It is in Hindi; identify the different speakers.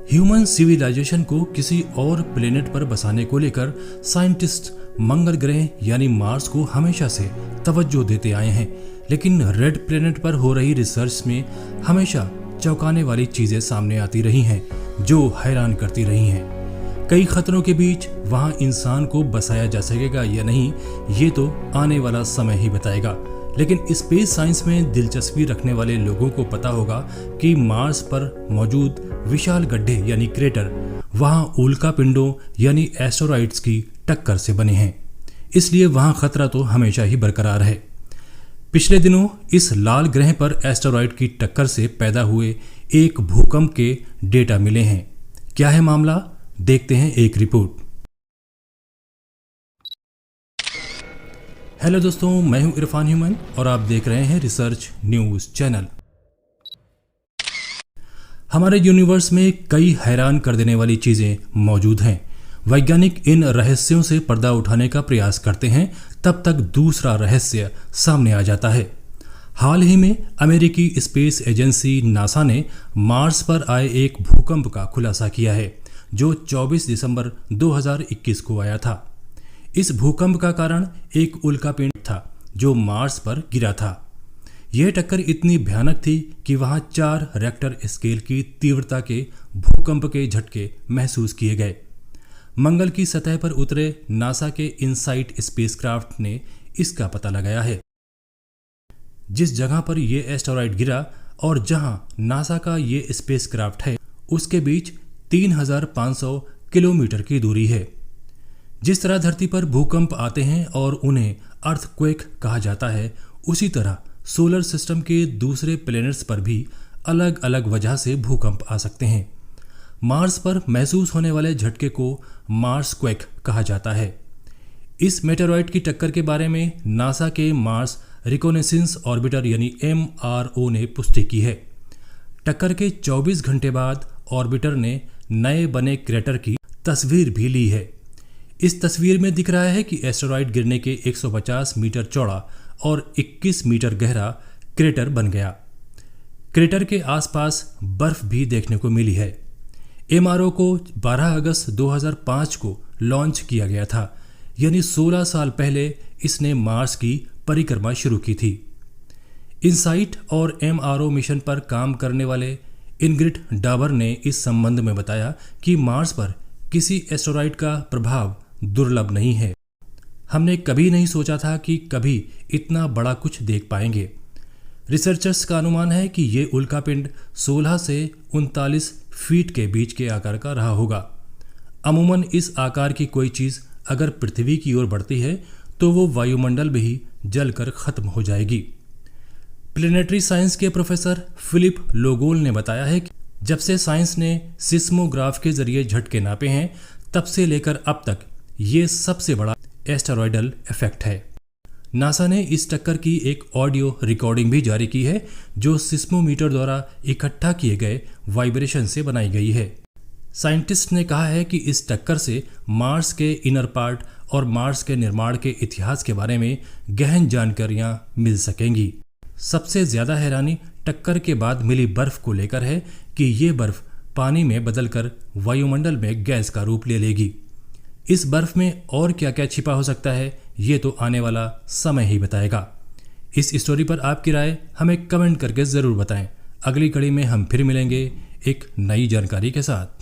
Speaker 1: ह्यूमन सिविलाइजेशन को किसी और प्लेनेट पर बसाने को लेकर साइंटिस्ट मंगल ग्रह यानी मार्स को हमेशा से तवज्जो देते आए हैं, लेकिन रेड प्लेनेट पर हो रही रिसर्च में हमेशा चौंकाने वाली चीजें सामने आती रही हैं जो हैरान करती रही हैं। कई खतरों के बीच वहां इंसान को बसाया जा सकेगा या नहीं, ये तो आने वाला समय ही बताएगा। लेकिन स्पेस साइंस में दिलचस्पी रखने वाले लोगों को पता होगा कि मार्स पर मौजूद विशाल गड्ढे यानी क्रेटर वहां उल्का पिंडों यानी एस्टेरॉइड्स की टक्कर से बने हैं, इसलिए वहां खतरा तो हमेशा ही बरकरार है। पिछले दिनों इस लाल ग्रह पर एस्टेरॉइड की टक्कर से पैदा हुए एक भूकंप के डेटा मिले हैं। क्या है मामला, देखते हैं एक रिपोर्ट। हेलो दोस्तों, मैं हूं इरफान ह्यूमन और आप देख रहे हैं रिसर्च न्यूज चैनल। हमारे यूनिवर्स में कई हैरान कर देने वाली चीजें मौजूद हैं। वैज्ञानिक इन रहस्यों से पर्दा उठाने का प्रयास करते हैं, तब तक दूसरा रहस्य सामने आ जाता है। हाल ही में अमेरिकी स्पेस एजेंसी नासा ने मार्स पर आए एक भूकंप का खुलासा किया है जो 24 दिसंबर 2021 को आया था। इस भूकंप का कारण एक उल्कापिंड था जो मार्स पर गिरा था। यह टक्कर इतनी भयानक थी कि वहां 4 रिक्टर स्केल की तीव्रता के भूकंप के झटके महसूस किए गए। मंगल की सतह पर उतरे नासा के इनसाइट स्पेसक्राफ्ट ने इसका पता लगाया है। जिस जगह पर यह एस्टेरॉइड गिरा और जहां नासा का ये स्पेसक्राफ्ट है उसके बीच 3500 किलोमीटर की दूरी है। जिस तरह धरती पर भूकंप आते हैं और उन्हें अर्थक्वेक कहा जाता है, उसी तरह सोलर सिस्टम के दूसरे प्लैनेट्स पर भी अलग अलग वजह से भूकंप आ सकते हैं। मार्स पर महसूस होने वाले झटके को मार्स क्वेक कहा जाता है। इस मेटेरॉइड की टक्कर के बारे में नासा के मार्स रिकोनेसेंस ऑर्बिटर यानी MRO ने पुष्टि की है। टक्कर के 24 घंटे बाद ऑर्बिटर ने नए बने क्रेटर की तस्वीर भी ली है। इस तस्वीर में दिख रहा है कि एस्टेरॉइड गिरने के 150 मीटर चौड़ा और 21 मीटर गहरा क्रेटर बन गया। क्रेटर के आसपास बर्फ भी देखने को मिली है। MRO को 12 अगस्त 2005 को लॉन्च किया गया था, यानी 16 साल पहले इसने मार्स की परिक्रमा शुरू की थी। इनसाइट और MRO मिशन पर काम करने वाले इनग्रिड डाबर ने इस संबंध में बताया कि मार्स पर किसी एस्टेरॉइड का प्रभाव दुर्लभ नहीं है। हमने कभी नहीं सोचा था कि कभी इतना बड़ा कुछ देख पाएंगे। रिसर्चर्स का अनुमान है कि ये उल्कापिंड 16 से 39 फीट के बीच के आकार का रहा होगा। अमूमन इस आकार की कोई चीज अगर पृथ्वी की ओर बढ़ती है तो वो वायुमंडल में ही जलकर खत्म हो जाएगी। प्लेनेटरी साइंस के प्रोफेसर फिलिप लोगोल ने बताया है कि जब से साइंस ने सिस्मोग्राफ के जरिए झटके नापे हैं, तब से लेकर अब तक ये सबसे बड़ा एस्टेरॉयडल इफेक्ट है। नासा ने इस टक्कर की एक ऑडियो रिकॉर्डिंग भी जारी की है जो सिस्मोमीटर द्वारा इकट्ठा किए गए वाइब्रेशन से बनाई गई है। साइंटिस्ट ने कहा है कि इस टक्कर से मार्स के इनर पार्ट और मार्स के निर्माण के इतिहास के बारे में गहन जानकारियां मिल सकेंगी। सबसे ज्यादा हैरानी टक्कर के बाद मिली बर्फ को लेकर है कि ये बर्फ पानी में बदलकर वायुमंडल में गैस का रूप ले लेगी। इस बर्फ में और क्या क्या छिपा हो सकता है, ये तो आने वाला समय ही बताएगा। इस स्टोरी पर आपकी राय हमें कमेंट करके जरूर बताएं। अगली कड़ी में हम फिर मिलेंगे एक नई जानकारी के साथ।